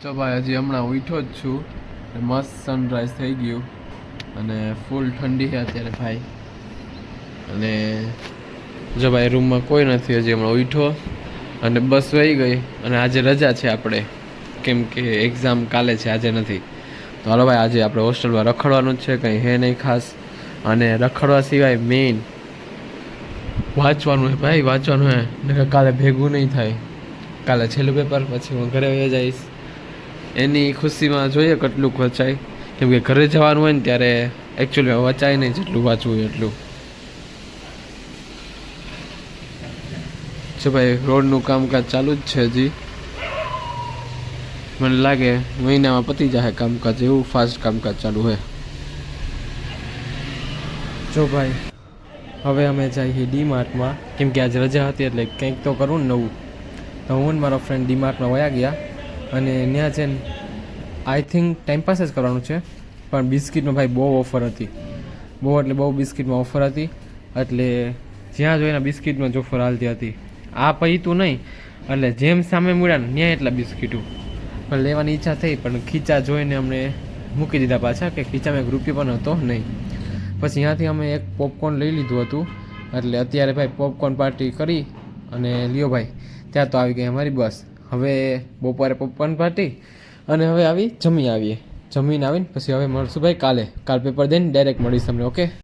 તો ભાઈ હજી હમણાં ઉઠ્યો જ છું. મસ્ત સનરાઈઝ થઈ ગયું અને ફૂલ ઠંડી છે અત્યારે ભાઈ. અને જો ભાઈ રૂમમાં કોઈ નથી, હજી હમણાં ઉઠ્યો અને બસ વહી ગઈ. અને આજે રજા છે આપણે, કેમ કે એક્ઝામ કાલે છે, આજે નથી. તો હાલો ભાઈ, આજે આપણે હોસ્ટેલમાં રખડવાનું જ છે, કંઈ હે નહીં ખાસ. અને રખડવા સિવાય મેઇન વાંચવાનું હે ભાઈ, વાંચવાનું હે. ને કાલે ભેગું નહીં થાય. કાલે છેલ્લું પેપર, પછી હું ઘરે વહી જઈશ. એની ખુશીમાં જોઈએ કેટલું વચાય, કેમ કે ઘરે જવાનું હોય ને ત્યારે એકચ્યુઅલી વચાય નહીં જેટલું વાંચવું હોય એટલું. છે ભાઈ, રોડનું કામકાજ ચાલુ જ છે હજી. મને લાગે મહિનામાં પતી જાય કામકાજ, એવું ફાસ્ટ કામકાજ ચાલુ છે. જો ભાઈ, હવે અમે જઈએ ડીમાર્ટમાં, કેમ કે આજે રજા હતી એટલે કંઈક તો કરવું ને નવું. તો હું ને મારો ફ્રેન્ડ ડીમાર્ટમાં વયા ગયા અને ત્યાં છે ને આઈ થિંક ટાઈમપાસ જ કરવાનું છે. પણ બિસ્કિટમાં ભાઈ બહુ ઓફર હતી, બહુ એટલે બહુ બિસ્કિટમાં ઓફર હતી. એટલે જ્યાં જોઈને બિસ્કિટમાં જ ઓફર હાલતી હતી. આ પૈતું નહીં, એટલે જેમ સામે મળ્યા ને ત્યાં એટલા બિસ્કિટો. પણ લેવાની ઈચ્છા થઈ, પણ ખીચા જોઈને અમને મૂકી દીધા પાછા, કે ખીચામાં 1 રૂપિયો પણ હતો નહીં. પછી ત્યાંથી અમે એક પોપકોર્ન લઈ લીધું હતું. એટલે અત્યારે ભાઈ પોપકોર્ન પાર્ટી કરી અને લ્યો ભાઈ, ત્યાં તો આવી ગઈ અમારી બસ. હવે બપોરે પોપકોર્ન પાર્ટી અને હવે જમીને આવીને પછી હવે મળશું ભાઈ કાલ પેપર દઈને ડાયરેક્ટ મળીશ તમને. ઓકે.